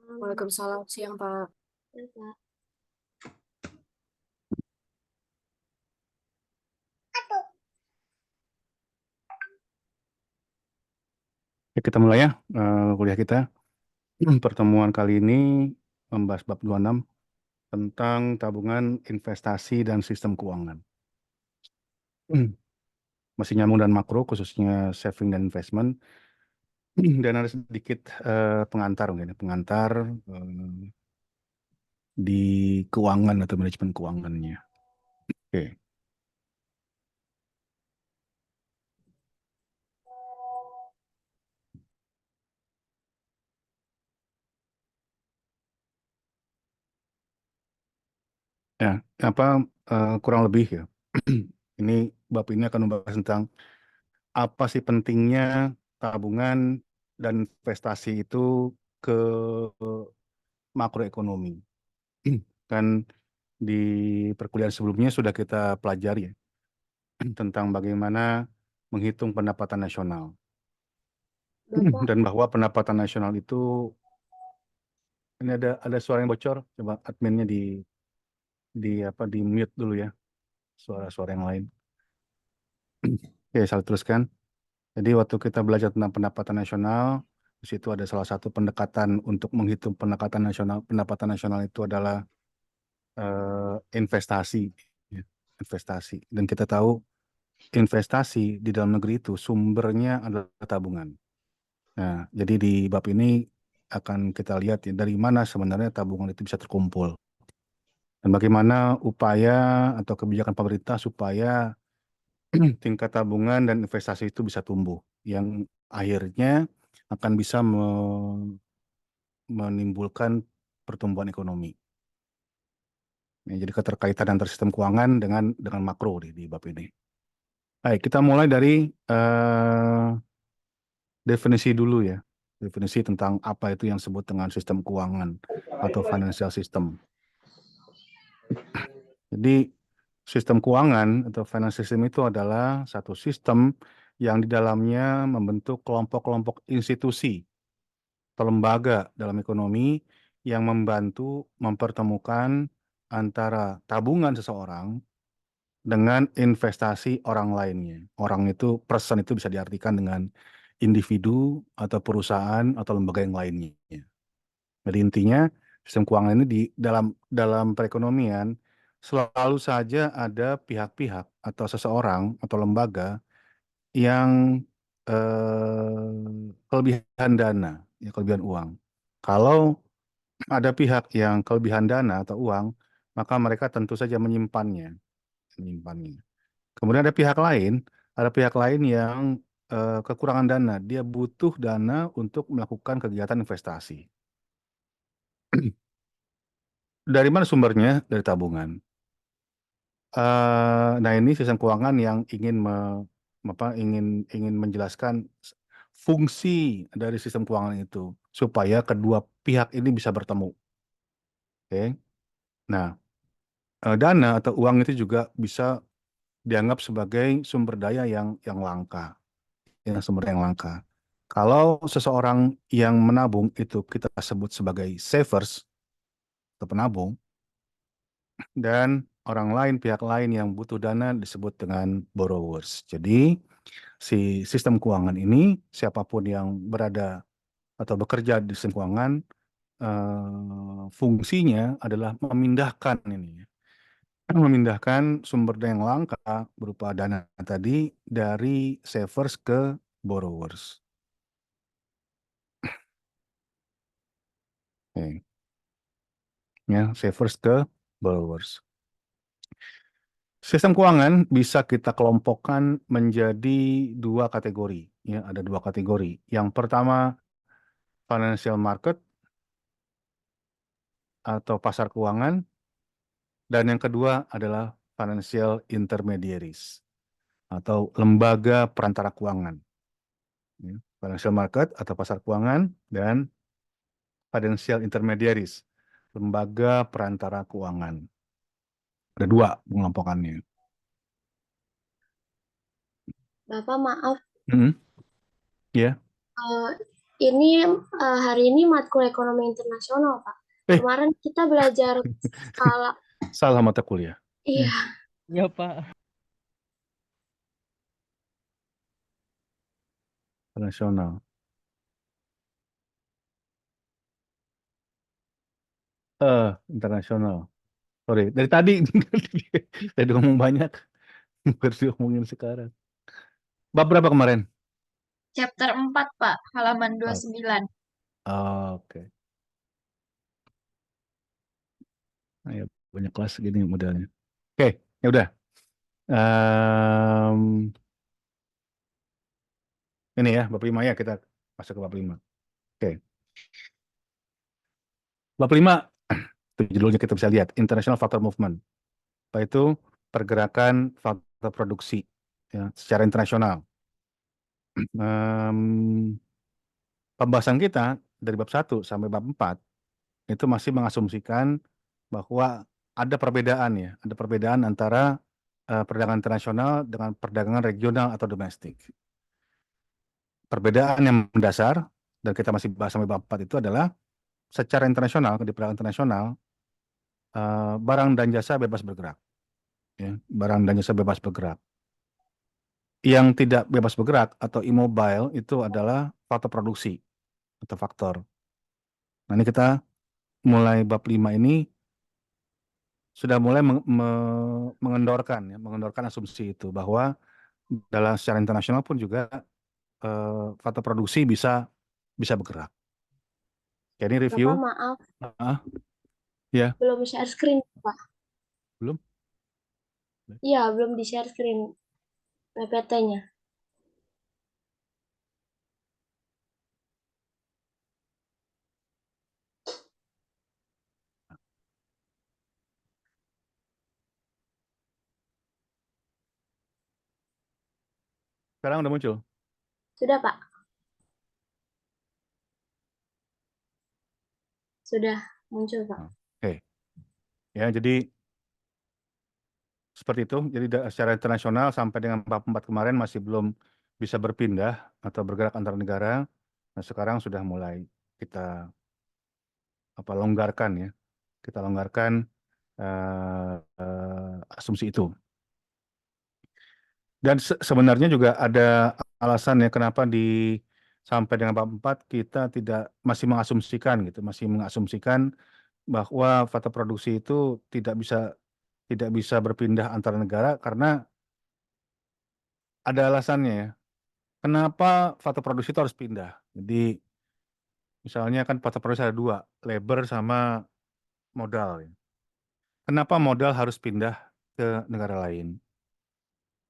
Waalaikumsalam, siang Pak. Ya, Kak. Ya, kita mulai ya kuliah kita. Pertemuan kali ini membahas bab 26 tentang tabungan, investasi, dan sistem keuangan. Masih nyambung dan makro, khususnya saving dan investment. Dan ada sedikit pengantar mungkin, pengantar di keuangan atau manajemen keuangannya. Oke. Ya, kurang lebih ya. Ini bab ini akan membahas tentang apa sih pentingnya tabungan dan investasi itu ke makroekonomi. Kan di perkuliahan sebelumnya sudah kita pelajari ya, tentang bagaimana menghitung pendapatan nasional. Bapak, Dan bahwa pendapatan nasional itu, ini ada suara yang bocor, coba adminnya di mute dulu ya, suara-suara yang lain. Oke, saya teruskan. Jadi waktu kita belajar tentang pendapatan nasional, di situ ada salah satu pendekatan untuk menghitung pendapatan nasional. Pendapatan nasional itu adalah investasi, ya, investasi. Dan kita tahu investasi di dalam negeri itu sumbernya adalah tabungan. Nah, jadi di bab ini akan kita lihat ya, dari mana sebenarnya tabungan itu bisa terkumpul. Dan bagaimana upaya atau kebijakan pemerintah supaya tingkat tabungan dan investasi itu bisa tumbuh. Yang akhirnya akan bisa menimbulkan pertumbuhan ekonomi. Ya, jadi keterkaitan antara sistem keuangan dengan makro di bab ini. Baik, kita mulai dari definisi dulu ya. Definisi tentang apa itu yang disebut dengan sistem keuangan atau financial system. Jadi sistem keuangan atau financial system itu adalah satu sistem yang di dalamnya membentuk kelompok-kelompok institusi atau lembaga dalam ekonomi yang membantu mempertemukan antara tabungan seseorang dengan investasi orang lainnya. Orang itu, person itu bisa diartikan dengan individu atau perusahaan atau lembaga yang lainnya. Jadi intinya sistem keuangan ini di dalam perekonomian selalu saja ada pihak-pihak atau seseorang atau lembaga yang kelebihan dana, ya kelebihan uang. Kalau ada pihak yang kelebihan dana atau uang, maka mereka tentu saja menyimpannya. Kemudian ada pihak lain yang kekurangan dana, dia butuh dana untuk melakukan kegiatan investasi. Dari mana sumbernya? Dari tabungan. Nah, ini sistem keuangan yang ingin menjelaskan fungsi dari sistem keuangan itu supaya kedua pihak ini bisa bertemu. Oke. Nah, dana atau uang itu juga bisa dianggap sebagai sumber daya yang langka, sumber daya yang langka. Kalau seseorang yang menabung itu kita sebut sebagai savers atau penabung, dan orang lain, pihak lain yang butuh dana disebut dengan borrowers. Jadi, si sistem keuangan ini, siapapun yang berada atau bekerja di sistem keuangan, fungsinya adalah memindahkan sumber daya yang langka berupa dana tadi dari savers ke borrowers. Oke. Ya, savers ke borrowers. Sistem keuangan bisa kita kelompokkan menjadi dua kategori. Ya, ada dua kategori. Yang pertama, financial market atau pasar keuangan. Dan yang kedua adalah financial intermediaries atau lembaga perantara keuangan. Ya, financial market atau pasar keuangan dan financial intermediaries, lembaga perantara keuangan. Ada dua pengelompokannya. Bapak maaf, Hmm, ya. eh, Ini hari ini matkul ekonomi internasional, Pak. Eh, Kemarin kita belajar skala. salah mata kuliah. Iya, Ya, Pak. Internasional. Internasional. Sorry, dari tadi. Tadi ngomong banyak. Baru diomongin sekarang. Bab berapa kemarin? Chapter 4, Pak, halaman Bab. 29. Oke. Ayo, banyak kelas gini modelnya. Oke, ya udah. Em, ini ya, bab 5 ya, kita masuk ke bab 5. Oke. Bab 5, itu judulnya kita bisa lihat, International Factor Movement. Apa itu? Pergerakan faktor produksi ya, secara internasional. Pembahasan kita dari bab 1 sampai bab 4 itu masih mengasumsikan bahwa ada perbedaan ya, ada perbedaan antara perdagangan internasional dengan perdagangan regional atau domestik. Perbedaan yang mendasar, dan kita masih bahas sampai bab 4 itu adalah secara internasional, di perdagangan internasional, barang dan jasa bebas bergerak. Ya, barang dan jasa bebas bergerak. Yang tidak bebas bergerak atau immobile itu adalah faktor produksi atau faktor. Nah, ini kita mulai bab 5 ini sudah mulai mengendorkan asumsi itu bahwa dalam secara internasional pun juga faktor produksi bisa bergerak. Jadi review, Bapak maaf, ya belum share screen, Pak. belum. Iya, belum di share screen PPT-nya. Sekarang udah muncul. Sudah, Pak. Sudah muncul, Pak. Oke, ya jadi seperti itu. Jadi secara internasional sampai dengan bab 4 kemarin masih belum bisa berpindah atau bergerak antar negara. Nah, sekarang sudah mulai kita longgarkan ya. Kita longgarkan asumsi itu. Dan sebenarnya juga ada alasan ya kenapa sampai dengan bab 4 kita masih mengasumsikan bahwa faktor produksi itu tidak bisa berpindah antar negara karena ada alasannya ya. Kenapa faktor produksi itu harus pindah? Jadi misalnya kan faktor produksi ada dua, labor sama modal ya. Kenapa modal harus pindah ke negara lain?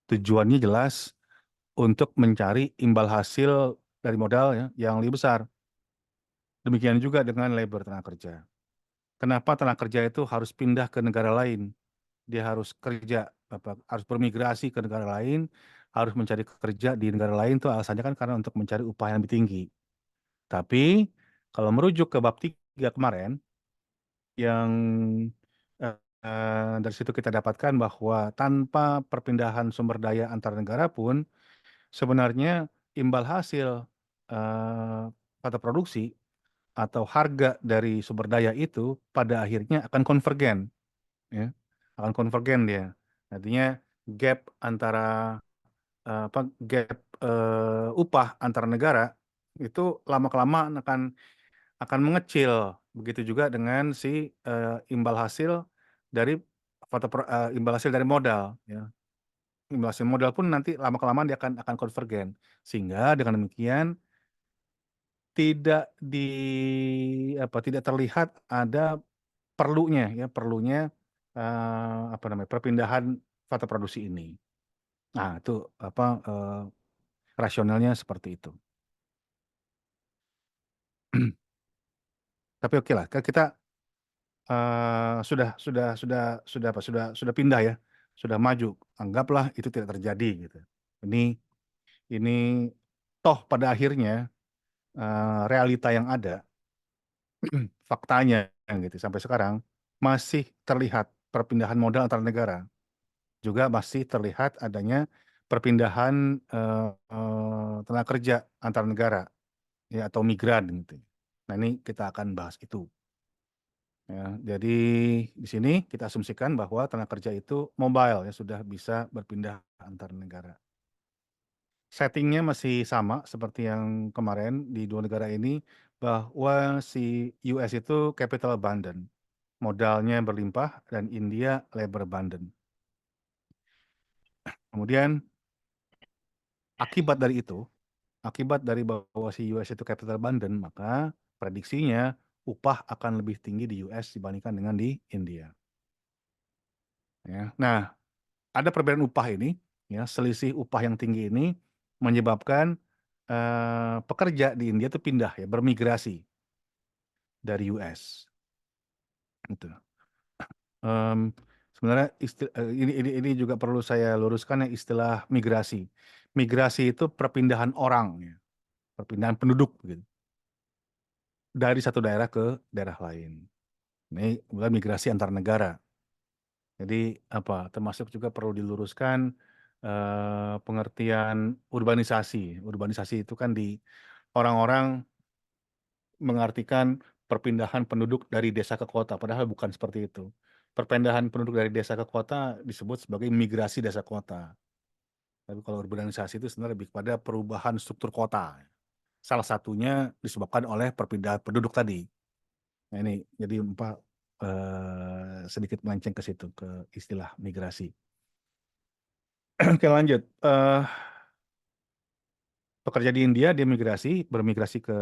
Tujuannya jelas untuk mencari imbal hasil dari modal ya, yang lebih besar. Demikian juga dengan labor, tenaga kerja. Kenapa tenaga kerja itu harus pindah ke negara lain? Dia harus harus bermigrasi ke negara lain, harus mencari kerja di negara lain tuh alasannya kan karena untuk mencari upah yang lebih tinggi. Tapi kalau merujuk ke bab 3 kemarin, yang dari situ kita dapatkan bahwa tanpa perpindahan sumber daya antar negara pun sebenarnya imbal hasil pada produksi atau harga dari sumber daya itu pada akhirnya akan konvergen, ya, akan konvergen dia. Artinya gap antara upah antar negara itu lama-kelamaan akan mengecil. Begitu juga dengan si imbal hasil dari imbal hasil dari modal, ya. Imbal hasil modal pun nanti lama-kelamaan dia akan konvergen. Sehingga dengan demikian tidak tidak terlihat ada perlunya perpindahan faktor produksi ini. Nah, itu rasionalnya seperti itu. Tapi oke lah, kan kita sudah pindah ya, sudah maju. Anggaplah itu tidak terjadi gitu. Ini toh pada akhirnya realita yang ada, faktanya gitu sampai sekarang masih terlihat perpindahan modal antar negara. Juga masih terlihat adanya perpindahan tenaga kerja antar negara. ya, atau migran gitu. Nah, ini kita akan bahas itu. Ya, jadi di sini kita asumsikan bahwa tenaga kerja itu mobile, ya, sudah bisa berpindah antar negara. Settingnya masih sama seperti yang kemarin di dua negara ini, bahwa si US itu capital abundant, modalnya berlimpah, dan India labor abundant. Kemudian akibat dari bahwa si US itu capital abundant, maka prediksinya upah akan lebih tinggi di US dibandingkan dengan di India. Ya. Nah, ada perbedaan upah ini, ya, selisih upah yang tinggi ini menyebabkan pekerja di India itu pindah, ya, bermigrasi dari US. Gitu. Sebenarnya ini juga perlu saya luruskan, ya, istilah migrasi. Migrasi itu perpindahan orang, ya, perpindahan penduduk gitu, dari satu daerah ke daerah lain. Ini bukan migrasi antar negara. Jadi termasuk juga perlu diluruskan pengertian urbanisasi. Urbanisasi itu kan orang-orang mengartikan perpindahan penduduk dari desa ke kota, padahal bukan seperti itu. Perpindahan penduduk dari desa ke kota disebut sebagai migrasi desa kota. Tapi kalau urbanisasi itu sebenarnya lebih kepada perubahan struktur kota. Salah satunya disebabkan oleh perpindahan penduduk tadi. Nah, ini jadi sedikit melenceng ke situ, ke istilah migrasi. Oke, lanjut. Pekerja di India dia bermigrasi ke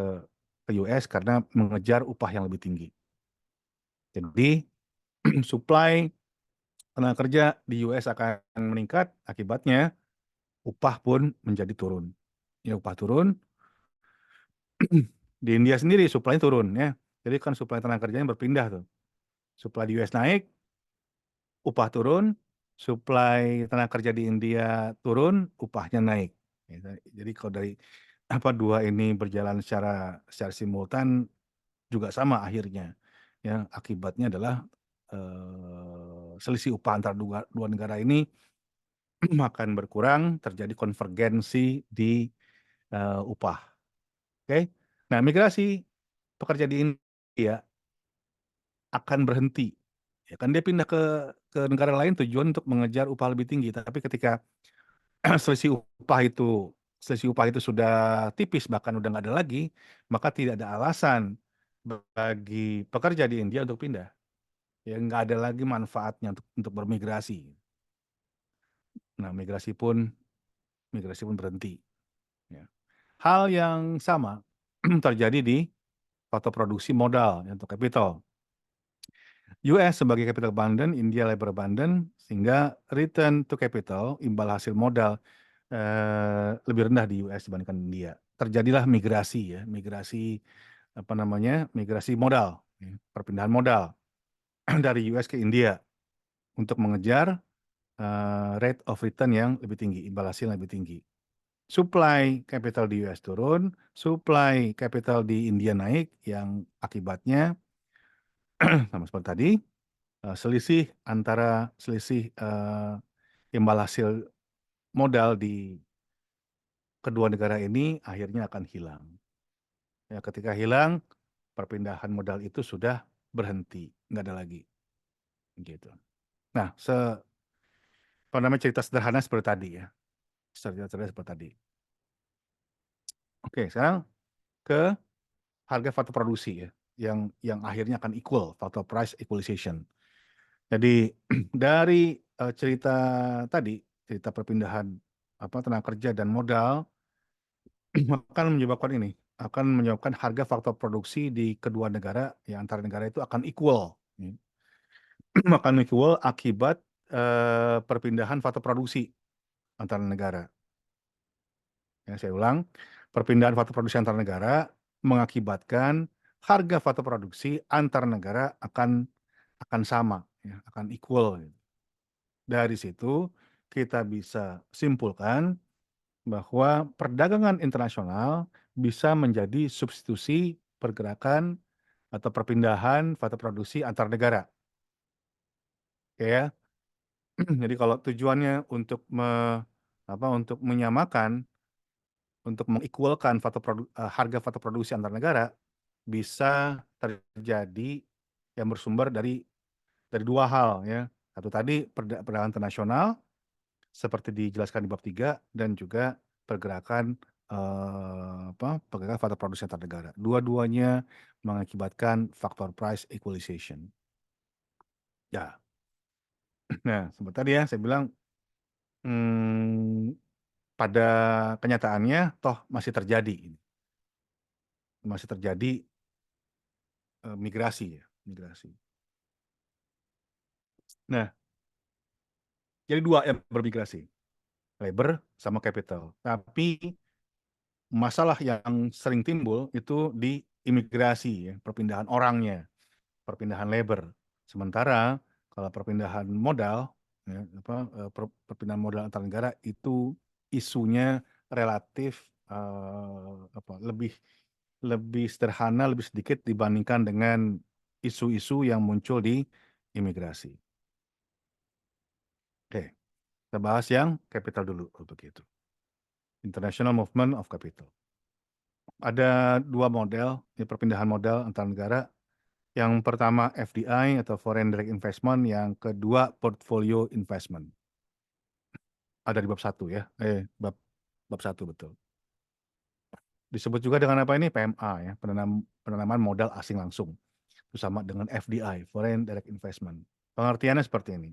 US karena mengejar upah yang lebih tinggi. Jadi supply tenaga kerja di US akan meningkat, akibatnya upah pun menjadi turun. Ya, upah turun, di India sendiri supply turun, ya. Jadi kan supply tenaga kerjanya berpindah tuh. Supply di US naik, upah turun, supply tenaga kerja di India turun, upahnya naik. Jadi kalau dari dua ini berjalan secara simultan juga sama akhirnya. Ya, akibatnya adalah selisih upah antara dua negara ini akan berkurang, terjadi konvergensi di upah. Oke. Nah, migrasi pekerja di India akan berhenti. Ya kan dia pindah ke negara lain tujuan untuk mengejar upah lebih tinggi, tapi ketika selisih upah itu sudah tipis, bahkan udah nggak ada lagi, maka tidak ada alasan bagi pekerja di India untuk pindah. Ya, nggak ada lagi manfaatnya untuk bermigrasi. Nah, migrasi pun berhenti. Ya. Hal yang sama terjadi di faktor produksi modal, untuk capital. US sebagai capital abundant, India labor abundant, sehingga return to capital, imbal hasil modal, lebih rendah di US dibandingkan India. Terjadilah migrasi, ya, migrasi modal, ya, perpindahan modal dari US ke India untuk mengejar rate of return yang lebih tinggi, imbal hasil yang lebih tinggi. Supply capital di US turun, supply capital di India naik, yang akibatnya sama seperti tadi, selisih imbal hasil modal di kedua negara ini akhirnya akan hilang. Ya, ketika hilang, perpindahan modal itu sudah berhenti, nggak ada lagi. Gitu. Nah, cerita sederhana seperti tadi, ya. Cerita sederhana seperti tadi. Oke, sekarang ke harga faktor produksi, ya, yang akhirnya akan equal, faktor price equalization. Jadi dari cerita tadi, cerita perpindahan tenaga kerja dan modal akan menyebabkan harga faktor produksi di kedua negara, ya, antara negara itu akan equal, ya. Akan equal akibat perpindahan faktor produksi antara negara. Ya, saya ulang, perpindahan faktor produksi antar negara mengakibatkan harga faktor produksi antar negara akan sama, ya, akan equal. Dari situ kita bisa simpulkan bahwa perdagangan internasional bisa menjadi substitusi pergerakan atau perpindahan faktor produksi antar negara. Oke, ya. Jadi kalau tujuannya untuk menyamakan untuk mengequalkan harga faktor produksi antar negara bisa terjadi yang bersumber dari dua hal ya. Satu tadi perdagangan internasional seperti dijelaskan di bab 3 dan juga pergerakan pergerakan faktor produksi antar negara. Dua-duanya mengakibatkan faktor price equalization. Ya. Nah, seperti tadi ya saya bilang pada kenyataannya toh masih terjadi migrasi ya, migrasi. Nah, jadi dua yang bermigrasi, labor sama capital. Tapi masalah yang sering timbul itu di imigrasi ya, perpindahan orangnya, perpindahan labor. Sementara kalau perpindahan modal, ya, perpindahan modal antar negara itu isunya relatif lebih sederhana, lebih sedikit dibandingkan dengan isu-isu yang muncul di imigrasi. Oke, kita bahas yang capital dulu untuk itu. International Movement of Capital. Ada dua model perpindahan modal antar negara. Yang pertama FDI atau Foreign Direct Investment, yang kedua Portfolio Investment. Ada di bab 1 ya, bab 1 betul. Disebut juga dengan apa ini? PMA ya, penanaman modal asing langsung. Itu sama dengan FDI, Foreign Direct Investment. Pengertiannya seperti ini.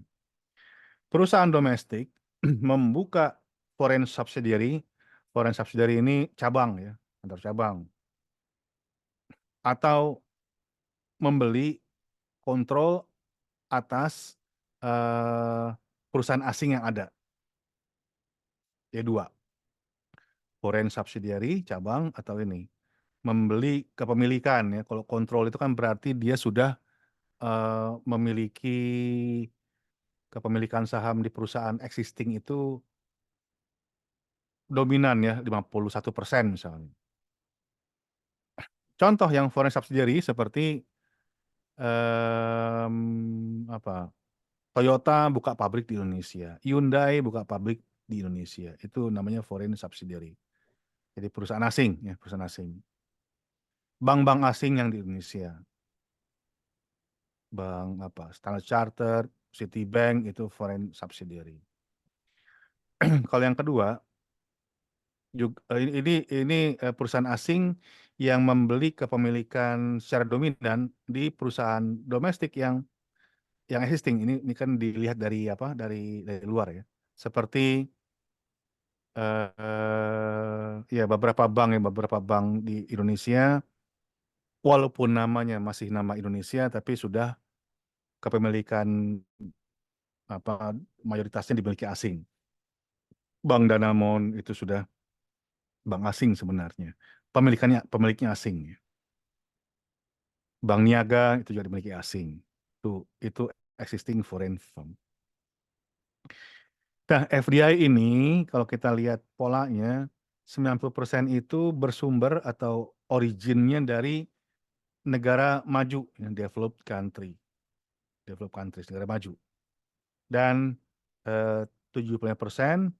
Perusahaan domestik membuka foreign subsidiary ini cabang ya, antar cabang. Atau membeli kontrol atas perusahaan asing yang ada. Ya dua. Foreign subsidiary, cabang, atau ini. Membeli kepemilikan ya. Kalau kontrol itu kan berarti dia sudah memiliki kepemilikan saham di perusahaan existing itu dominan ya, 51% misalnya. Contoh yang foreign subsidiary seperti Toyota buka pabrik di Indonesia, Hyundai buka pabrik di Indonesia, itu namanya foreign subsidiary. Jadi perusahaan asing ya, perusahaan asing. Bank-bank asing yang di Indonesia. Bank Standard Chartered, Citibank itu foreign subsidiary. Kalau yang kedua, ini perusahaan asing yang membeli kepemilikan secara dominan di perusahaan domestik yang existing. Ini kan dilihat dari dari luar ya. Seperti ya beberapa bank di Indonesia, walaupun namanya masih nama Indonesia, tapi sudah kepemilikan mayoritasnya dimiliki asing. Bank Danamon itu sudah bank asing sebenarnya, pemiliknya asing. Bank Niaga itu juga dimiliki asing. Itu existing foreign firm. Nah, FDI ini kalau kita lihat polanya, 90% itu bersumber atau originnya dari negara maju, yang developed countries, negara maju. Dan 75%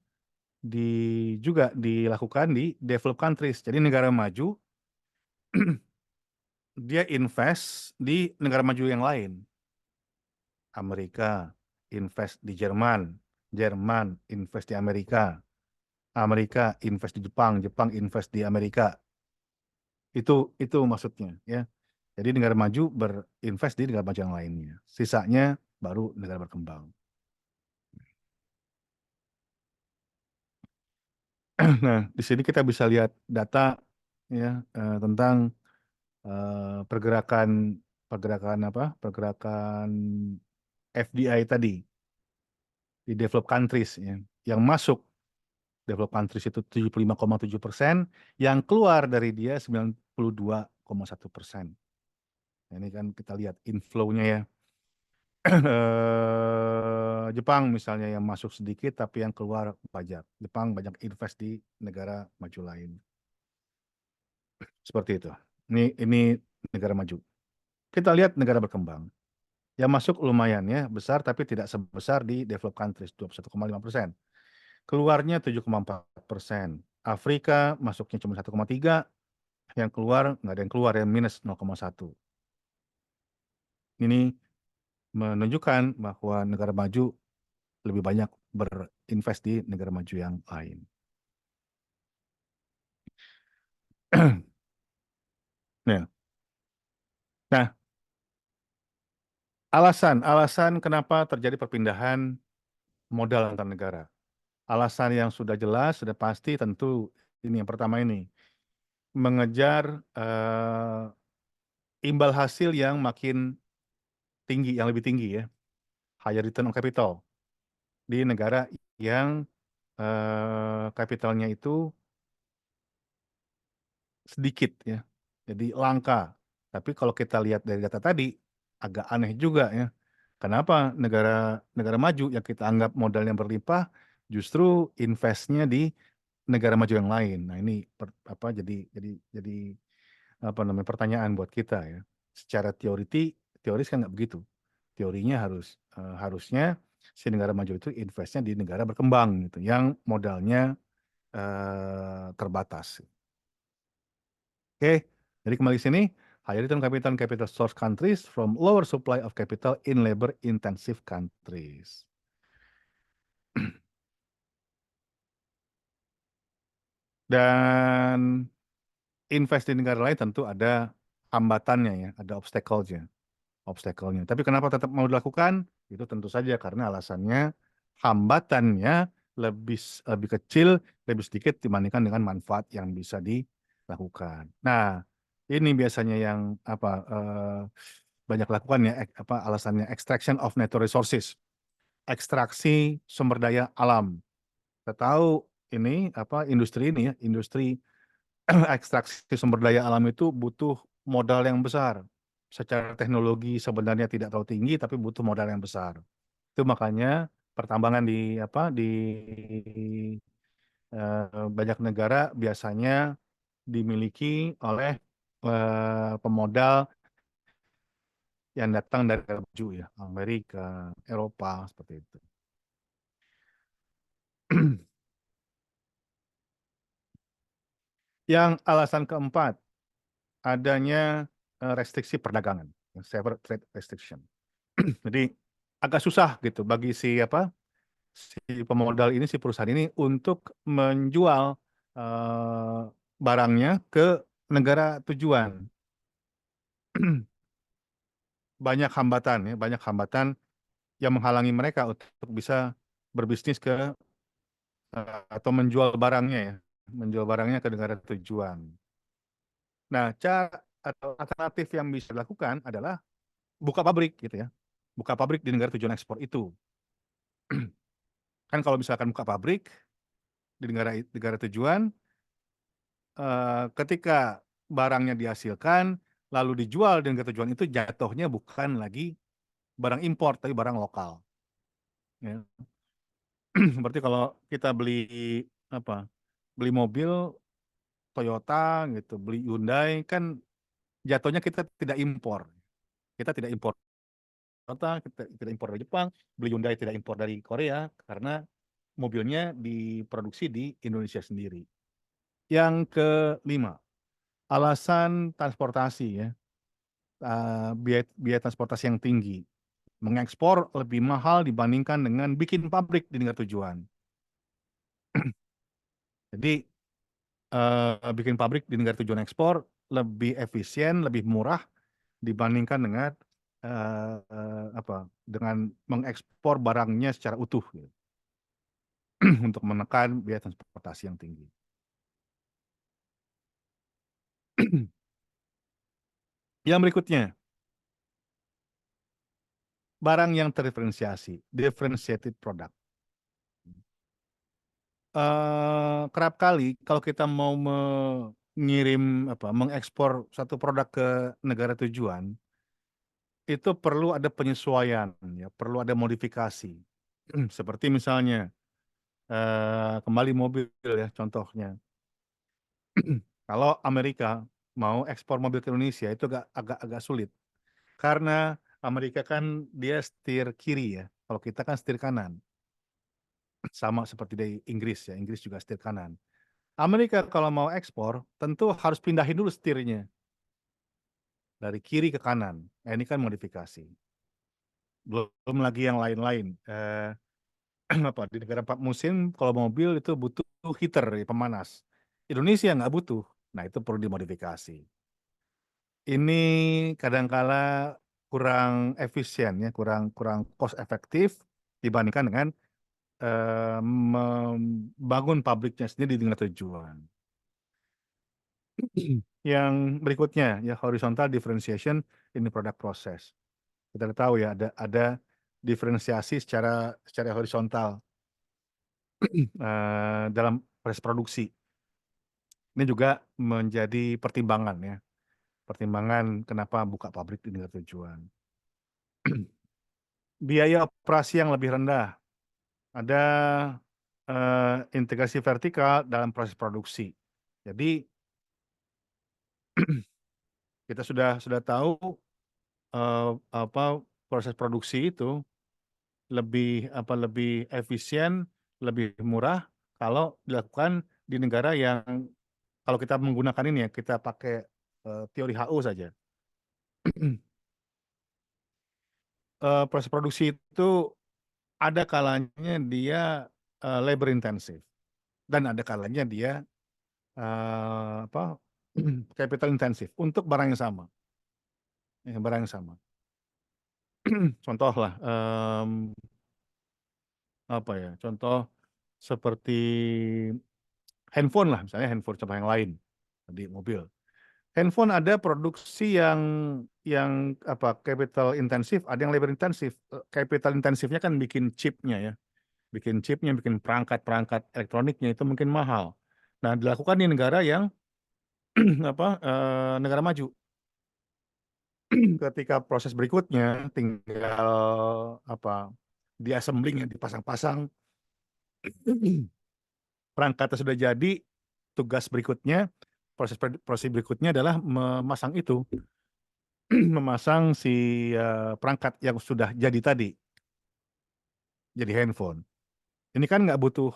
juga dilakukan di developed countries. Jadi negara maju dia invest di negara maju yang lain. Amerika invest di Jerman, Jerman invest di Amerika, Amerika invest di Jepang, Jepang invest di Amerika. Itu maksudnya ya. Jadi negara maju berinvest di negara maju yang lainnya. Sisanya baru negara berkembang. Nah, di sini kita bisa lihat data ya tentang pergerakan FDI tadi di developed countries ya. Yang masuk developed countries itu 75,7%, yang keluar dari dia 92,1%. Nah, ini kan kita lihat inflow-nya ya. Jepang misalnya yang masuk sedikit tapi yang keluar banyak. Jepang banyak invest di negara maju lain. Seperti itu. Ini negara maju. Kita lihat negara berkembang. Yang masuk lumayan ya, besar tapi tidak sebesar di developed countries, 21,5%. Keluarnya 7,4%. Afrika masuknya cuma 1,3, yang keluar nggak ada yang keluar ya, minus 0,1. Ini menunjukkan bahwa negara maju lebih banyak berinvest di negara maju yang lain. Ya. Nah, alasan kenapa terjadi perpindahan modal antar negara. Alasan yang sudah jelas, sudah pasti tentu ini yang pertama ini, mengejar imbal hasil yang makin tinggi, yang lebih tinggi ya, higher return on capital di negara yang kapitalnya itu sedikit ya, jadi langka. Tapi kalau kita lihat dari data tadi, agak aneh juga ya. Kenapa negara maju yang kita anggap modalnya berlimpah, justru investnya di negara maju yang lain. Nah ini jadi apa namanya pertanyaan buat kita ya. Secara teoris kan nggak begitu. Teorinya harusnya si negara maju itu investnya di negara berkembang gitu, yang modalnya terbatas. Oke, jadi kembali sini, higher return capital source countries from lower supply of capital in labor intensive countries. Dan invest di negara lain tentu ada hambatannya ya, ada obstacle-nya. Tapi kenapa tetap mau dilakukan? Itu tentu saja karena alasannya hambatannya lebih kecil, lebih sedikit dibandingkan dengan manfaat yang bisa dilakukan. Nah, ini biasanya yang banyak lakukan ya, alasannya extraction of natural resources, ekstraksi sumber daya alam. Kita tahu ini industri ini ya, industri ekstraksi sumber daya alam itu butuh modal yang besar. Secara teknologi sebenarnya tidak terlalu tinggi, tapi butuh modal yang besar. Itu makanya pertambangan di banyak negara biasanya dimiliki oleh pemodal yang datang dari negara maju ya, Amerika, Eropa, seperti itu. Yang alasan keempat, adanya restriksi perdagangan, severe trade restriction. Jadi agak susah gitu bagi si pemodal ini, si perusahaan ini untuk menjual barangnya ke negara tujuan. Banyak hambatan yang menghalangi mereka untuk bisa berbisnis atau menjual barangnya ke negara tujuan. Nah, cara atau alternatif yang bisa dilakukan adalah buka pabrik gitu ya. Buka pabrik di negara tujuan ekspor itu. Kan kalau misalkan buka pabrik di negara tujuan, ketika barangnya dihasilkan lalu dijual di negara tujuan itu jatuhnya bukan lagi barang impor tapi barang lokal. Ya. Berarti kalau kita beli mobil Toyota gitu, beli Hyundai kan jatuhnya kita tidak impor. Kita tidak impor Toyota, kita tidak impor dari Jepang, beli Hyundai tidak impor dari Korea karena mobilnya diproduksi di Indonesia sendiri. Yang kelima, alasan transportasi ya, biaya transportasi yang tinggi. Mengekspor lebih mahal dibandingkan dengan bikin pabrik di negara tujuan. Jadi bikin pabrik di negara tujuan ekspor lebih efisien, lebih murah dibandingkan dengan mengekspor barangnya secara utuh gitu. Untuk menekan biaya transportasi yang tinggi. Yang berikutnya, barang yang terdiferensiasi, differentiated product. Kerap kali kalau kita mau mengekspor satu produk ke negara tujuan, itu perlu ada penyesuaian, ya, perlu ada modifikasi. Seperti misalnya kembali mobil ya contohnya. Kalau Amerika mau ekspor mobil ke Indonesia itu agak sulit karena Amerika kan dia setir kiri ya, kalau kita kan setir kanan. Sama seperti di Inggris ya, Inggris juga setir kanan. Amerika kalau mau ekspor tentu harus pindahin dulu setirnya dari kiri ke kanan. Nah, ini kan modifikasi. Belum lagi yang lain-lain. Apa di negara 4 musim kalau mobil itu butuh heater, ya, pemanas. Indonesia nggak butuh. Nah, itu perlu dimodifikasi. Ini kadangkala kurang efisien ya, kurang cost efektif dibandingkan dengan membangun pabriknya sendiri dengan tujuan. Yang berikutnya ya horizontal differentiation in the product process. Kita tahu ya ada diferensiasi secara horizontal dalam proses produksi. Ini juga menjadi pertimbangan ya. Pertimbangan kenapa buka pabrik di negara tujuan. Biaya operasi yang lebih rendah. Ada integrasi vertikal dalam proses produksi. Jadi kita sudah tahu proses produksi itu lebih efisien, lebih murah kalau dilakukan di negara yang kalau kita menggunakan ini ya, kita pakai teori HU saja. Proses produksi itu ada kalanya dia labor intensif dan ada kalanya dia capital intensif untuk barang yang sama. Barang yang sama. Contoh lah, contoh seperti handphone lah, misalnya handphone contoh yang lain di mobil. Handphone ada produksi yang capital intensif, ada yang labor intensif. Capital intensifnya kan bikin chipnya ya, bikin perangkat elektroniknya itu mungkin mahal. Nah, dilakukan di negara yang negara maju. Ketika proses berikutnya tinggal di assembling, dipasang-pasang, perangkatnya sudah jadi, tugas berikutnya, proses berikutnya adalah memasang itu, memasang si perangkat yang sudah jadi tadi, jadi handphone. Ini kan nggak butuh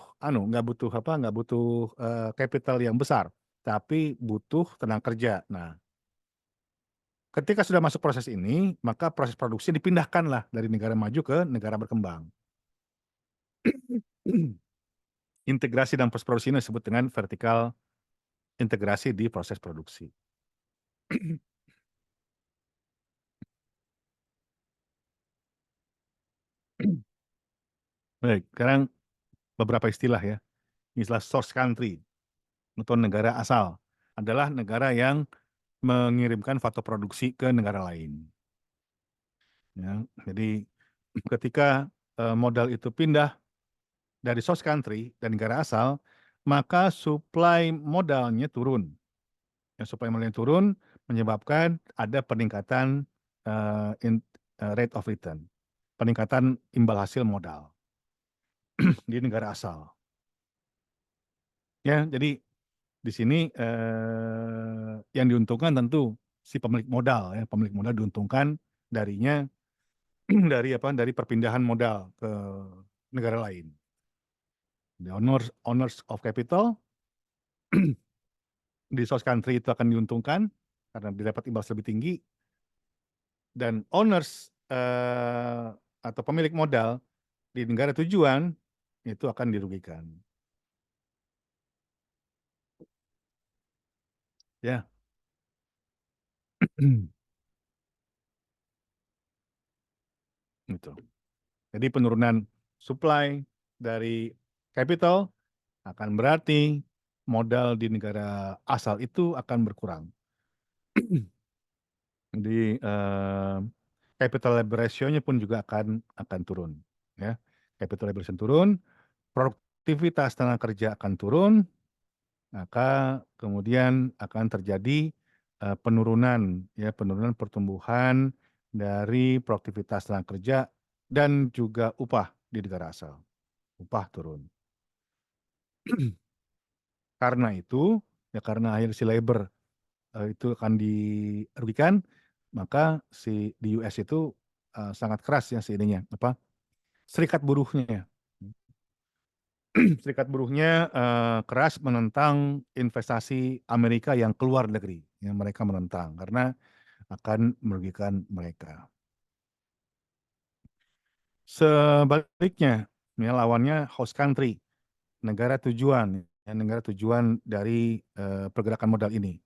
capital yang besar, tapi butuh tenaga kerja. Nah, ketika sudah masuk proses ini, maka proses produksi dipindahkanlah dari negara maju ke negara berkembang. Integrasi dalam proses produksi ini disebut dengan vertikal integrasi di proses produksi. Baik, sekarang beberapa istilah ya. Istilah source country atau negara asal adalah negara yang mengirimkan faktor produksi ke negara lain. Ya, jadi ketika modal itu pindah dari source country dan negara asal, maka supply modalnya turun. Yang supply modalnya turun menyebabkan ada peningkatan rate of return, peningkatan imbal hasil modal di negara asal. Ya, jadi di sini yang diuntungkan tentu si pemilik modal ya, pemilik modal diuntungkan darinya dari perpindahan modal ke negara lain. The owners of capital di source country itu akan diuntungkan karena didapat imbal lebih tinggi, dan owners atau pemilik modal di negara tujuan itu akan dirugikan. Ya. Gitu. Jadi penurunan supply dari capital akan berarti modal di negara asal itu akan berkurang. Jadi capital labor ratio-nya pun juga akan turun. Ya, capital labor ratio turun, produktivitas tenaga kerja akan turun, maka kemudian akan terjadi penurunan pertumbuhan dari produktivitas tenaga kerja dan juga upah di negara asal. Upah turun. Karena itu, ya karena akhir si labor itu akan dirugikan, maka di US itu sangat keras ya serikat buruhnya. Serikat buruhnya keras menentang investasi Amerika yang keluar negeri, yang mereka menentang karena akan merugikan mereka. Sebaliknya, ya, lawannya host country, negara tujuan, ya, negara tujuan dari pergerakan modal ini.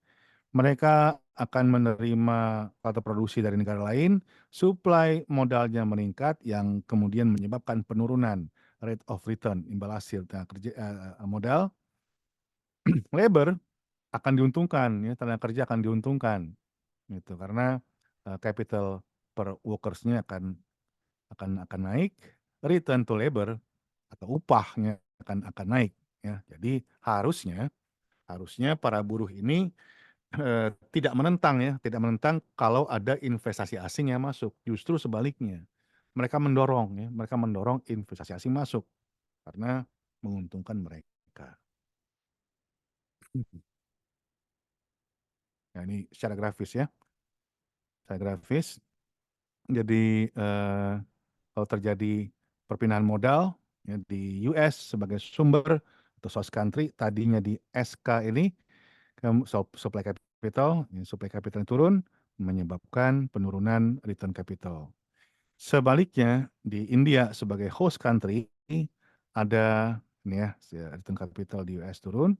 Mereka akan menerima atau produksi dari negara lain, supply modalnya meningkat yang kemudian menyebabkan penurunan rate of return, imbal hasil modal. Labor akan diuntungkan, ya, tenaga kerja akan diuntungkan, gitu, karena capital per workers-nya akan naik, return to labor atau upahnya akan naik, ya. Jadi harusnya para buruh ini tidak menentang, ya, tidak menentang kalau ada investasi asing yang masuk. Justru sebaliknya, mereka mendorong investasi asing masuk karena menguntungkan mereka. Nah, ini secara grafis, ya. Secara grafis. Jadi kalau terjadi perpindahan modal, ya, di US sebagai sumber atau source country, tadinya di SK ini supply capital, ya, supply capital turun menyebabkan penurunan return capital. Sebaliknya di India sebagai host country ada ini, ya, return capital di US turun,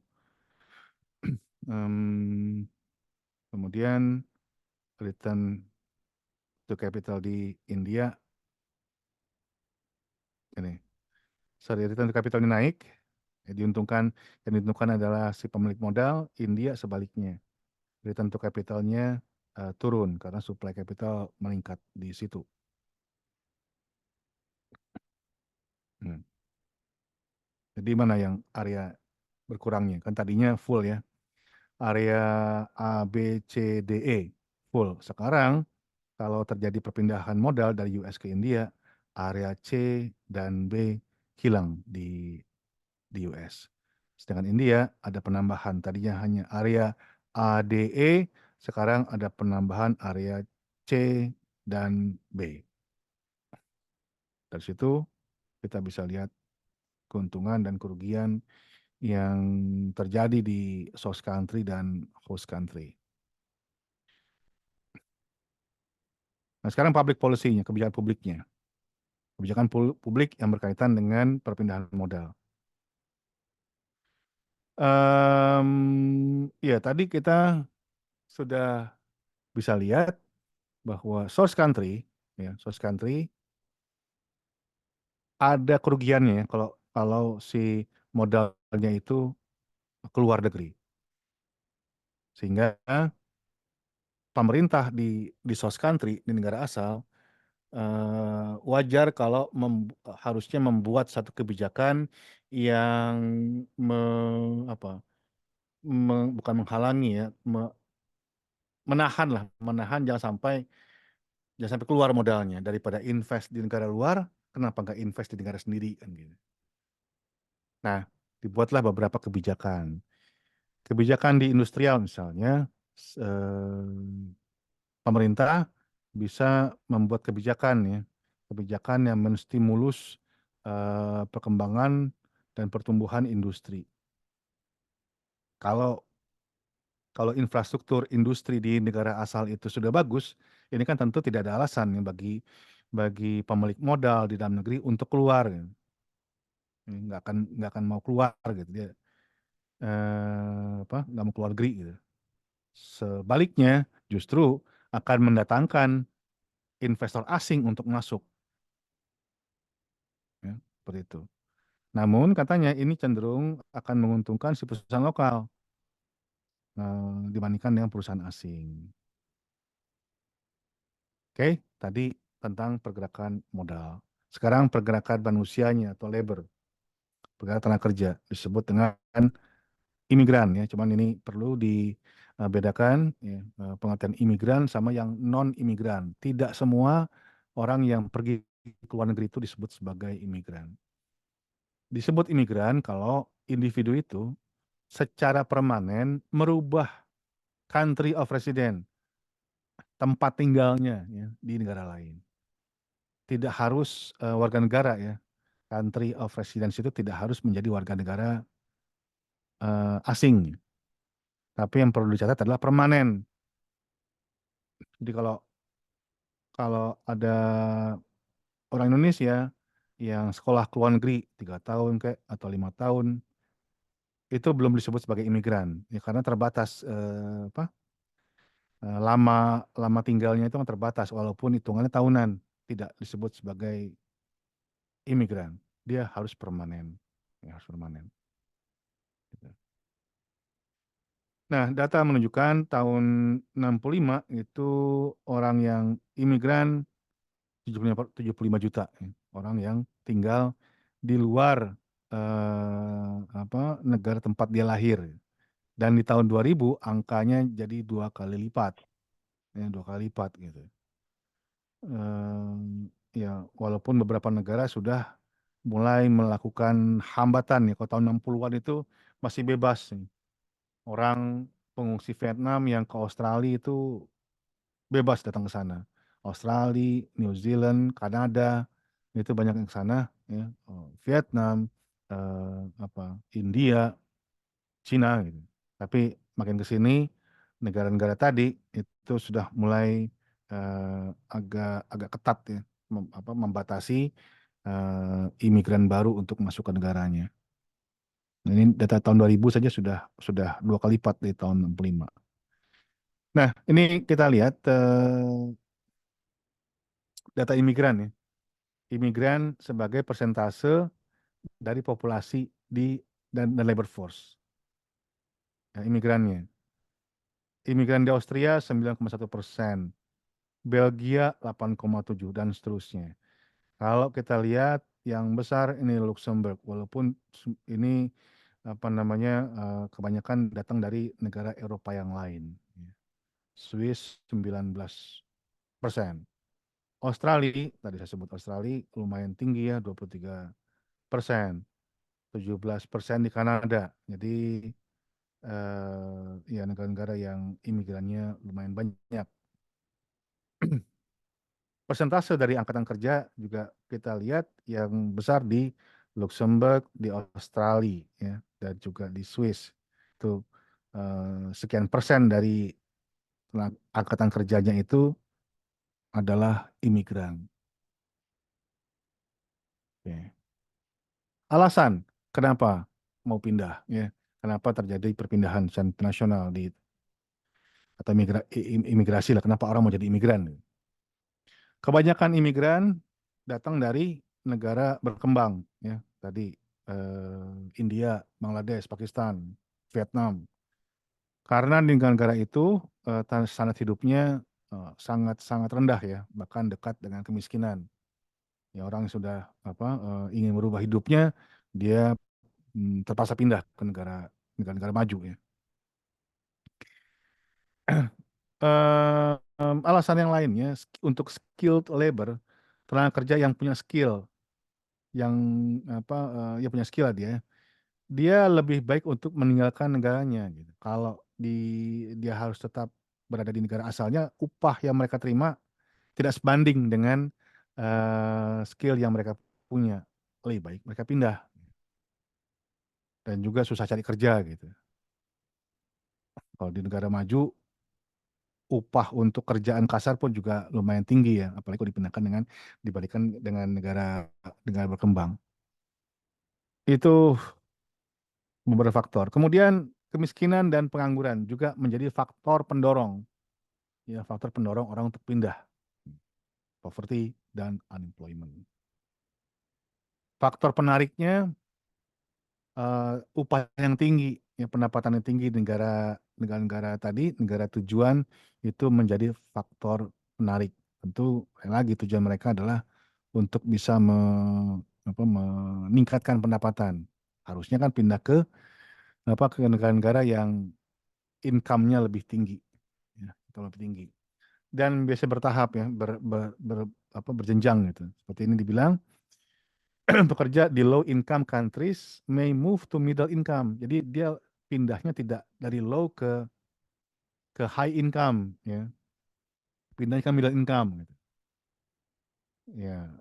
kemudian return to capital di India ini, return to capital ini naik, ya, yang diuntungkan adalah si pemilik modal. India sebaliknya, return to capitalnya turun karena supply capital meningkat di situ. Jadi mana yang area berkurangnya? Kan tadinya full, ya, area A, B, C, D, E full. Sekarang kalau terjadi perpindahan modal dari US ke India, area C dan B hilang di US. Sedangkan India ada penambahan, tadinya hanya area A, D, E, sekarang ada penambahan area C dan B. Dari situ kita bisa lihat keuntungan dan kerugian yang terjadi di source country dan host country. Nah, sekarang public policy-nya, kebijakan publiknya. Kebijakan publik yang berkaitan dengan perpindahan modal. Ya, tadi kita sudah bisa lihat bahwa source country, ya, source country ada kerugiannya, ya, kalau si modalnya itu keluar negeri. Sehingga pemerintah di source country, di negara asal, wajar kalau harusnya membuat satu kebijakan yang bukan menghalangi, ya, menahan jangan sampai keluar modalnya. Daripada invest di negara luar, kenapa nggak invest di negara sendiri, kan gitu. Nah, dibuatlah beberapa kebijakan. Kebijakan di industrial misalnya, pemerintah bisa membuat kebijakan yang menstimulus perkembangan dan pertumbuhan industri. Kalau infrastruktur industri di negara asal itu sudah bagus, ini kan tentu tidak ada alasan, ya, bagi pemilik modal di dalam negeri untuk keluar, ya. Nggak akan mau keluar, gitu, dia nggak mau keluar negeri, gitu. Sebaliknya justru akan mendatangkan investor asing untuk masuk, ya, seperti itu. Namun katanya ini cenderung akan menguntungkan si perusahaan lokal dibandingkan dengan perusahaan asing. Oke, tadi tentang pergerakan modal. Sekarang pergerakan manusianya atau labor, pergerakan tenaga kerja, disebut dengan imigran, ya. Cuman ini perlu dibedakan, ya, pengertian imigran sama yang non imigran. Tidak semua orang yang pergi ke luar negeri itu disebut sebagai imigran. Disebut imigran kalau individu itu secara permanen merubah country of residence, tempat tinggalnya, ya, di negara lain. Tidak harus warga negara, ya. country of residence itu tidak harus menjadi warga negara asing. Tapi yang perlu dicatat adalah permanen. Jadi kalau ada orang Indonesia yang sekolah ke luar negeri 3 tahun kayak atau 5 tahun, itu belum disebut sebagai imigran, ya karena terbatas lama tinggalnya itu kan terbatas, walaupun hitungannya tahunan, tidak disebut sebagai imigran. Dia harus permanen, ya, harus permanen. Gitu. Nah, data menunjukkan tahun 65 itu orang yang imigran 75 juta, ya. Orang yang tinggal di luar negara tempat dia lahir. Dan di tahun 2000 angkanya jadi 2 kali lipat, ya, 2 kali lipat gitu. Ya, walaupun beberapa negara sudah mulai melakukan hambatan, ya. Kalau tahun 60-an itu masih bebas, nih. Orang pengungsi Vietnam yang ke Australia itu bebas datang ke sana. Australia, New Zealand, Kanada, itu banyak yang ke sana, ya. Vietnam, India, Cina gitu. Tapi makin ke sini negara-negara tadi itu sudah mulai agak ketat, ya, membatasi imigran baru untuk masuk ke negaranya. Nah, ini data tahun 2000 saja sudah 2 kali lipat dari tahun 65. Nah, ini kita lihat data imigran, ya. Imigran sebagai persentase dari populasi dan labor force. Ya, imigrannya. Imigran di Austria 9,1%, Belgia 8,7 dan seterusnya. Kalau kita lihat yang besar ini Luxembourg, walaupun ini kebanyakan datang dari negara Eropa yang lain. Swiss 19%. Australia, tadi saya sebut Australia lumayan tinggi, ya, 23%. 17% di Kanada. Jadi ya negara-negara yang imigrannya lumayan banyak. Persentase dari angkatan kerja juga kita lihat yang besar di Luxembourg, di Australia, ya, dan juga di Swiss. Itu sekian persen dari angkatan kerjanya itu adalah imigran. Oke. Alasan kenapa mau pindah, ya, kenapa terjadi perpindahan secara internasional atau imigrasi lah, kenapa orang mau jadi imigran? Kebanyakan imigran datang dari negara berkembang, ya, tadi India, Bangladesh, Pakistan, Vietnam. Karena di negara itu standar hidupnya sangat rendah, ya, bahkan dekat dengan kemiskinan. Ya, orang yang sudah ingin merubah hidupnya, dia terpaksa pindah ke negara maju, ya. Alasan yang lainnya untuk skilled labor, tenaga kerja yang punya skill, yang ya punya skill lah dia lebih baik untuk meninggalkan negaranya gitu. Kalau dia harus tetap berada di negara asalnya, upah yang mereka terima tidak sebanding dengan skill yang mereka punya. Lebih baik mereka pindah, dan juga susah cari kerja gitu. Kalau di negara maju, upah untuk kerjaan kasar pun juga lumayan tinggi, ya, apalagi kalau dibandingkan dengan negara berkembang. Itu beberapa faktor. Kemudian kemiskinan dan pengangguran juga menjadi faktor pendorong, ya, faktor pendorong orang untuk pindah. Poverty dan unemployment. Faktor penariknya upah yang tinggi, ya, pendapatan yang tinggi di negara tadi, negara tujuan, itu menjadi faktor penarik. Tentu lagi tujuan mereka adalah untuk bisa meningkatkan pendapatan. Harusnya kan pindah ke negara-negara yang income-nya lebih tinggi, ya, atau lebih tinggi. Dan biasa bertahap, ya, berjenjang gitu. Seperti ini dibilang, pekerja di low income countries may move to middle income. Jadi dia pindahnya tidak dari low ke high income, ya. Pindahnya ke middle income gitu. Ya.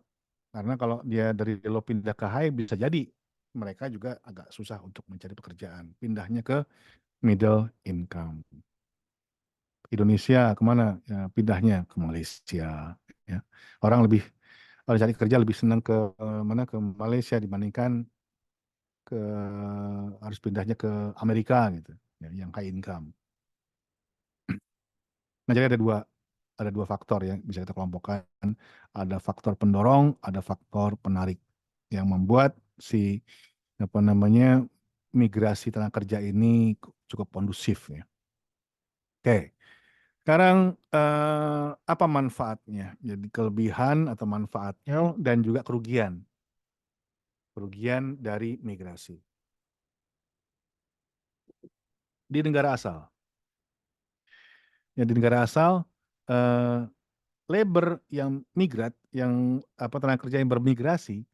Karena kalau dia dari low pindah ke high bisa jadi mereka juga agak susah untuk mencari pekerjaan. Pindahnya ke middle income. Indonesia kemana? Ya, pindahnya ke Malaysia. Ya. Orang lebih kalau cari kerja lebih senang ke mana ke Malaysia dibandingkan ke harus pindahnya ke Amerika gitu, ya, yang high income. Nah, jadi ada dua faktor yang bisa kita kelompokkan. Ada faktor pendorong, ada faktor penarik yang membuat si apa namanya migrasi tenaga kerja ini cukup kondusif ya. Oke, sekarang apa manfaatnya? Jadi kelebihan atau manfaatnya dan juga kerugian. Kerugian dari migrasi. Di negara asal. Ya, di negara asal labor yang migrat, yang apa tenaga kerja yang bermigrasi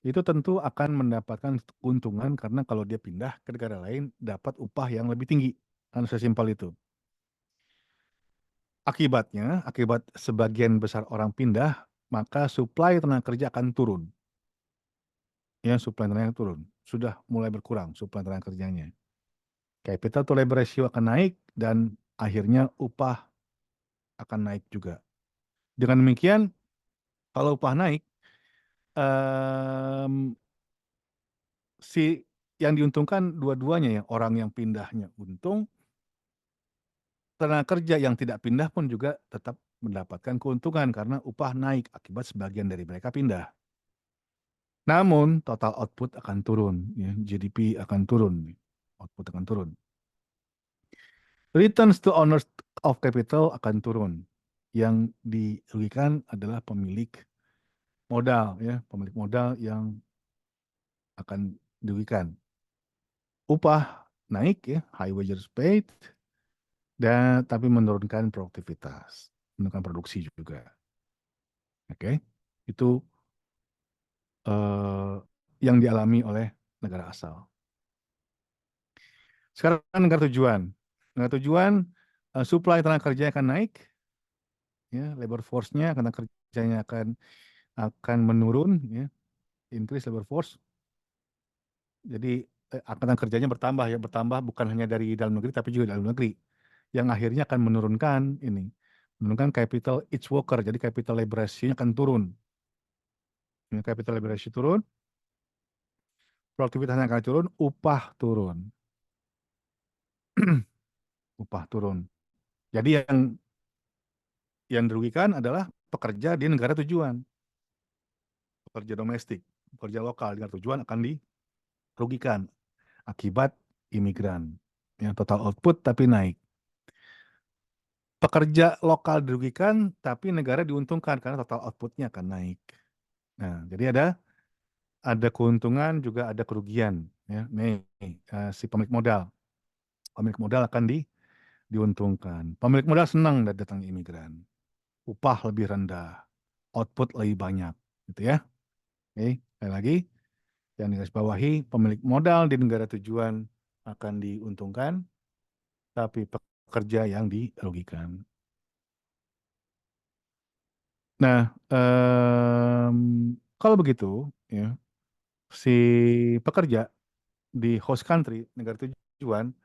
itu tentu akan mendapatkan keuntungan karena kalau dia pindah ke negara lain dapat upah yang lebih tinggi. Kan sesimpel itu. Akibatnya, akibat sebagian besar orang pindah, maka supply tenaga kerja akan turun. Ya, supply tenaga turun. Sudah mulai berkurang supply tenaga kerjanya. Capital to labor ratio akan naik dan akhirnya upah akan naik juga. Dengan demikian, kalau upah naik, em, si yang diuntungkan dua-duanya ya, orang yang pindahnya untung, tenaga kerja yang tidak pindah pun juga tetap mendapatkan keuntungan karena upah naik akibat sebagian dari mereka pindah. Namun total output akan turun, ya, GDP akan turun, output akan turun. Returns to owners of capital akan turun. Yang dirugikan adalah pemilik modal, ya, pemilik modal yang akan dirugikan. Upah naik, ya, high wages paid, dan tapi menurunkan produktivitas, menurunkan produksi juga. Oke, itu yang dialami oleh negara asal. Sekarang negara tujuan. Negara tujuan, supply tenaga kerja akan naik, ya, labor force-nya, tenaga kerjanya akan menurun, ya, increase labor force. Jadi angkatan kerjanya bertambah, ya, bertambah bukan hanya dari dalam negeri tapi juga dalam negeri. Yang akhirnya akan menurunkan capital each worker, jadi capital labor ratio-nya akan turun. Ya, capital labor ratio turun, produktivitasnya akan turun, upah turun. Upah turun. Jadi yang dirugikan adalah pekerja di negara tujuan. Pekerja domestik, pekerja lokal di negara tujuan akan dirugikan akibat imigran. Yang total output tapi naik. Pekerja lokal dirugikan, tapi negara diuntungkan karena total outputnya akan naik. Nah, jadi ada keuntungan juga ada kerugian. Ya, nih si pemilik modal. Pemilik modal akan diuntungkan. Pemilik modal senang datang imigran. Upah lebih rendah, output lebih banyak, gitu ya. Oke, sekali lagi yang digarisbawahi pemilik modal di negara tujuan akan diuntungkan, tapi pekerja yang dirugikan. Nah, kalau begitu, ya, si pekerja di host country, negara tujuan,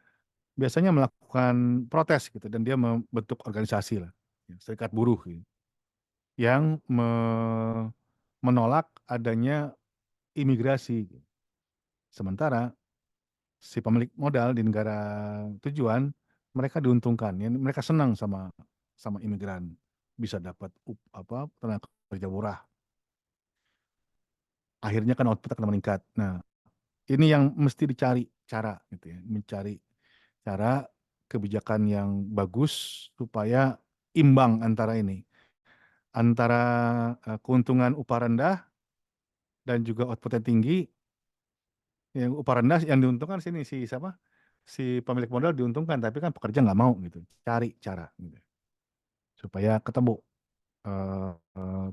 biasanya melakukan protes gitu, dan dia membentuk organisasi lah, ya, serikat buruh gitu, yang menolak adanya imigrasi. Sementara si pemilik modal di negara tujuan, mereka diuntungkan, ya, mereka senang sama imigran, bisa dapat tenaga kerja murah. Akhirnya kan output akan meningkat. Nah, ini yang mesti dicari cara gitu ya, mencari cara kebijakan yang bagus supaya imbang antara ini, antara keuntungan upah rendah dan juga outputnya tinggi. Yang upah rendah yang diuntungkan sini si siapa? Si pemilik modal diuntungkan, tapi kan pekerja nggak mau gitu. Cari cara gitu supaya ketemu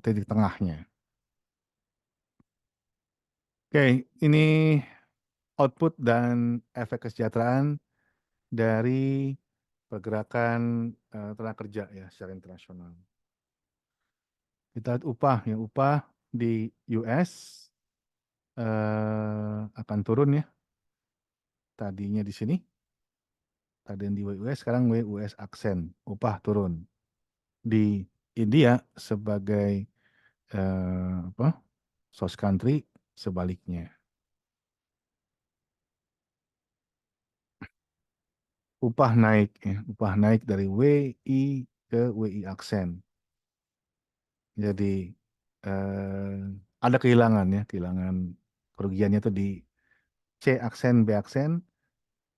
titik tengahnya. Oke, ini output dan efek kesejahteraan dari pergerakan tenaga kerja ya secara internasional. Kita lihat upah, ya, upah di US akan turun ya. Tadinya di sini, tadi di WUS, sekarang WUS aksen, upah turun. Di India sebagai source country sebaliknya. Upah naik ya, upah naik dari WI ke WI aksen. Jadi ada kehilangan ya, kehilangan kerugiannya itu di C aksen, B aksen,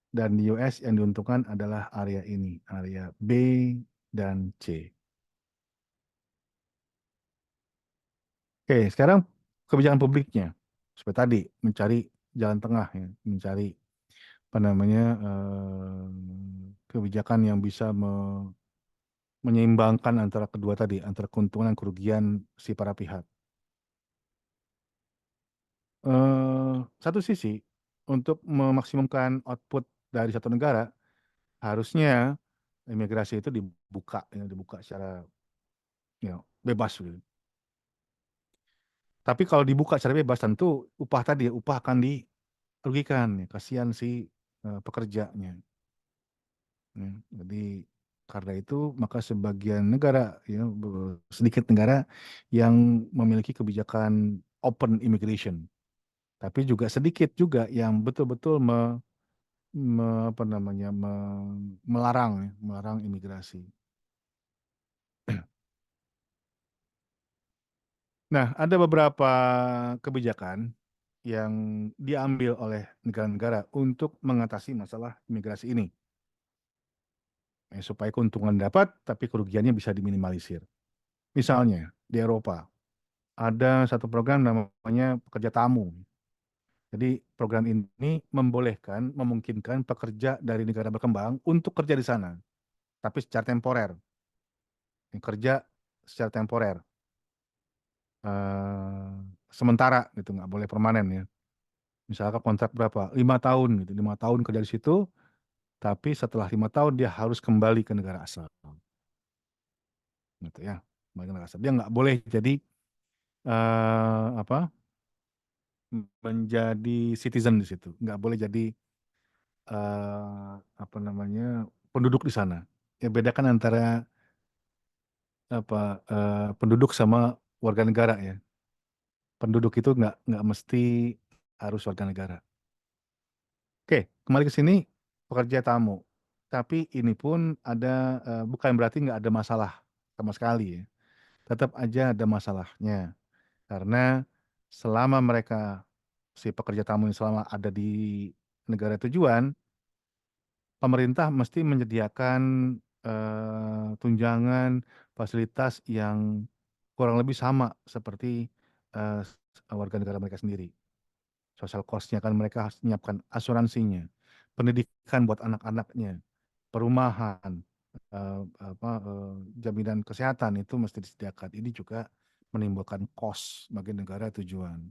dan di US yang diuntungkan adalah area ini, area B dan C. Oke, sekarang kebijakan publiknya. Seperti tadi, mencari jalan tengah ya, mencari apa namanya kebijakan yang bisa menyeimbangkan antara kedua tadi, antara keuntungan dan kerugian si para pihak. Satu sisi, untuk memaksimumkan output dari satu negara, harusnya imigrasi itu dibuka, ya, dibuka secara bebas gitu. Tapi kalau dibuka secara bebas, tentu upah tadi, upah akan dirugikan, ya. Kasihan si pekerjanya. Ya. Jadi karena itu maka sebagian negara, ya, sedikit negara yang memiliki kebijakan open immigration, tapi juga sedikit juga yang betul-betul melarang, ya, melarang imigrasi. Nah, ada beberapa kebijakan yang diambil oleh negara-negara untuk mengatasi masalah imigrasi ini. Supaya keuntungan dapat, tapi kerugiannya bisa diminimalisir. Misalnya, di Eropa, ada satu program namanya pekerja tamu. Jadi program ini memungkinkan pekerja dari negara berkembang untuk kerja di sana, tapi secara temporer. Kerja secara temporer. Sementara gitu, nggak boleh permanen ya. Misalkan kontrak berapa? 5 tahun gitu, 5 tahun kerja di situ, tapi setelah 5 tahun dia harus kembali ke negara asal. Gitu ya, kembali ke negara asal. Dia nggak boleh jadi menjadi citizen di situ, nggak boleh jadi penduduk di sana. Ya bedakan antara penduduk sama warga negara ya. Penduduk itu nggak mesti harus warga negara. Oke, kembali ke sini, pekerja tamu. Tapi ini pun ada, bukan berarti nggak ada masalah sama sekali ya. Tetap aja ada masalahnya. Karena selama si pekerja tamu ini selama ada di negara tujuan, pemerintah mesti menyediakan tunjangan, fasilitas yang kurang lebih sama seperti eh, warga negara mereka sendiri. Social cost-nya kan mereka harus menyiapkan asuransinya, pendidikan buat anak-anaknya, perumahan, jaminan kesehatan itu mesti disediakan. Ini juga menimbulkan cost bagi negara tujuan.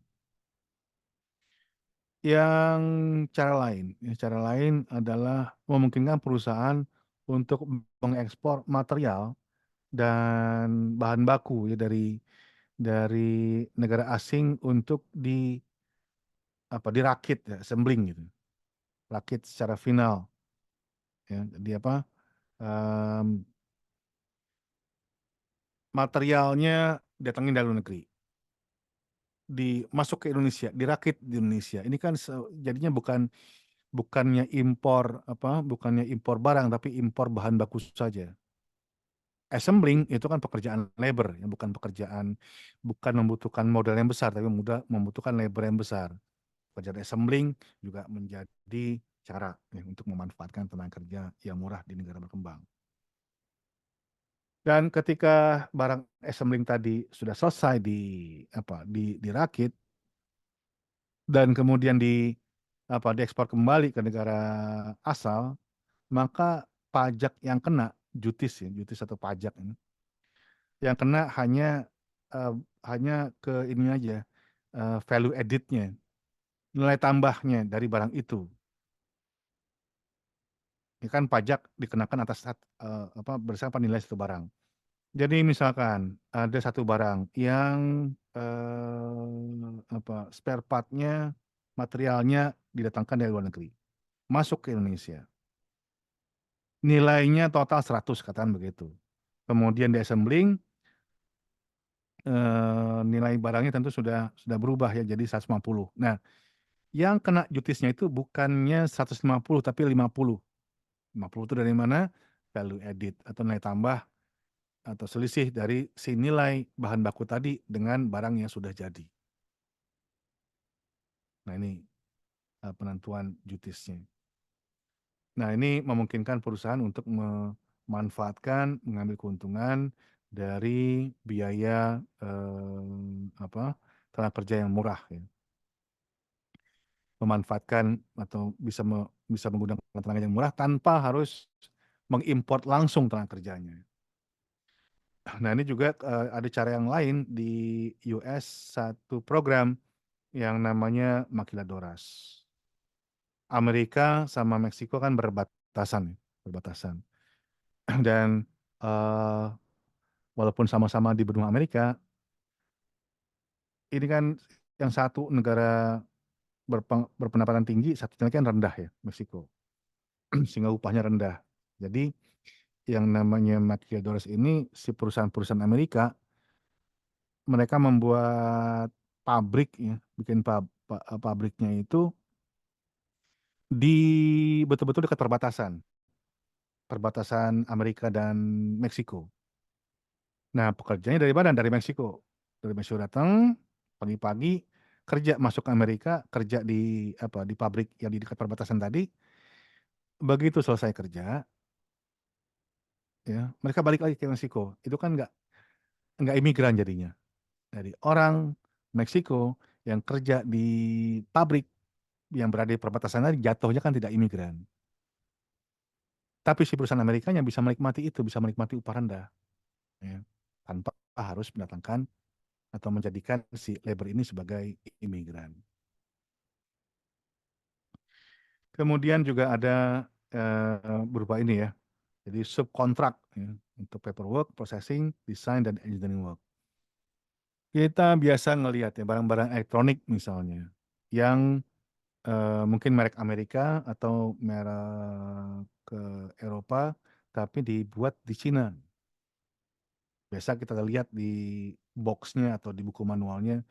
Yang cara lain adalah memungkinkan perusahaan untuk mengekspor material dan bahan baku ya dari negara asing untuk dirakit ya, assembling gitu. Rakit secara final ya. Jadi materialnya datangin dari luar negeri, masuk ke Indonesia, dirakit di Indonesia. Ini kan jadinya bukannya bukannya impor barang, tapi impor bahan baku saja. Assembling itu kan pekerjaan labor, ya, bukan membutuhkan modal yang besar, tapi membutuhkan labor yang besar. Pekerjaan assembling juga menjadi cara ya, untuk memanfaatkan tenaga kerja yang murah di negara berkembang. Dan ketika barang assembling tadi sudah selesai dirakit dan kemudian diekspor kembali ke negara asal, maka pajak yang kena jutis atau pajak ini, yang kena hanya ke ini aja, value added-nya, nilai tambahnya dari barang itu. Ini kan pajak dikenakan atas berdasarkan nilai satu barang. Jadi misalkan ada satu barang yang spare partnya, materialnya didatangkan dari luar negeri, masuk ke Indonesia. Nilainya total 100, katakan begitu. Kemudian di assembling, nilai barangnya tentu sudah berubah ya jadi 150. Nah, yang kena jutisnya itu bukannya 150 tapi 50. 50 itu dari mana? Value added atau nilai tambah atau selisih dari si nilai bahan baku tadi dengan barang yang sudah jadi. Nah, ini penentuan jutisnya. Nah, ini memungkinkan perusahaan untuk memanfaatkan, mengambil keuntungan dari biaya tenaga kerja yang murah, ya. Memanfaatkan atau bisa menggunakan tenaga yang murah tanpa harus mengimpor langsung tenaga kerjanya. Nah, ini juga ada cara yang lain di US, satu program yang namanya Maquiladoras. Amerika sama Meksiko kan berbatasan, berbatasan. Dan eh, walaupun sama-sama di benua Amerika, ini kan yang satu negara berpendapatan tinggi, satunya kan rendah ya, Meksiko, sehingga upahnya rendah. Jadi yang namanya Maquiladoras ini, si perusahaan-perusahaan Amerika, mereka membuat pabrik ya, bikin pabriknya itu di betul-betul dekat perbatasan Amerika dan Meksiko. Nah, pekerjanya dari mana? Dari Meksiko. Dari Meksiko datang pagi-pagi, kerja masuk ke Amerika, kerja di pabrik yang di dekat perbatasan tadi. Begitu selesai kerja, ya mereka balik lagi ke Meksiko. Itu kan nggak imigran jadinya. Dari orang Meksiko yang kerja di pabrik yang berada di perbatasan tadi, jatuhnya kan tidak imigran. Tapi si perusahaan Amerikanya bisa menikmati itu, bisa menikmati upah rendah, ya, tanpa harus mendatangkan atau menjadikan si labor ini sebagai imigran. Kemudian juga ada berupa ini ya, jadi subkontrak ya, untuk paperwork, processing, design, dan engineering work. Kita biasa ngelihat ya barang-barang elektronik misalnya, yang mungkin merek Amerika atau merek Eropa, tapi dibuat di Cina. Biasa kita lihat di boxnya atau di buku manualnya,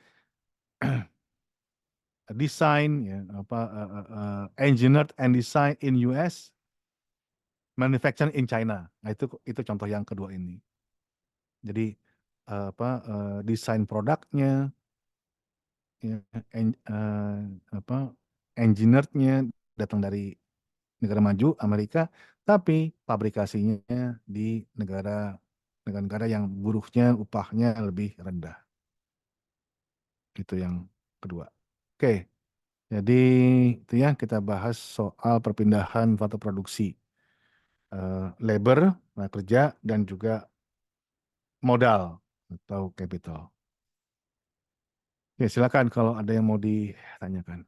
design ya engineered and design in US, manufactured in China. Nah, itu contoh yang kedua ini. Jadi desain produknya ya, engineered-nya datang dari negara maju Amerika, tapi pabrikasinya di negara-negara yang buruhnya upahnya lebih rendah. Itu yang kedua. Oke. Jadi itu ya kita bahas soal perpindahan faktor produksi, labor, tenaga kerja, dan juga modal atau capital. Ya silakan kalau ada yang mau ditanyakan.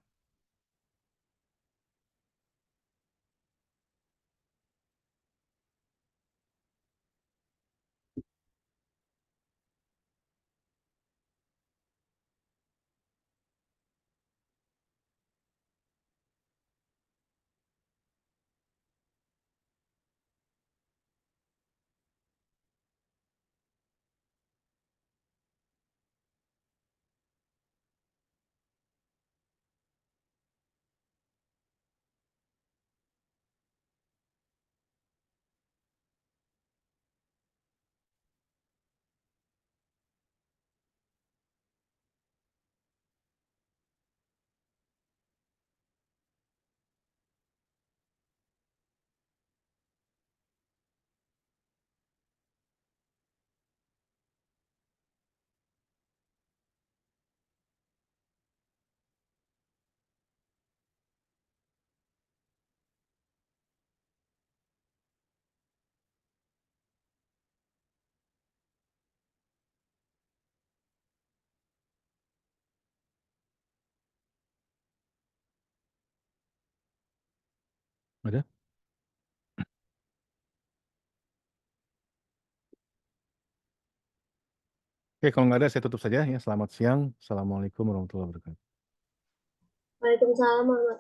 Ada? Oke, kalau nggak ada saya tutup saja ya. Selamat siang. Assalamualaikum warahmatullahi wabarakatuh. Waalaikumsalam warahmatullahi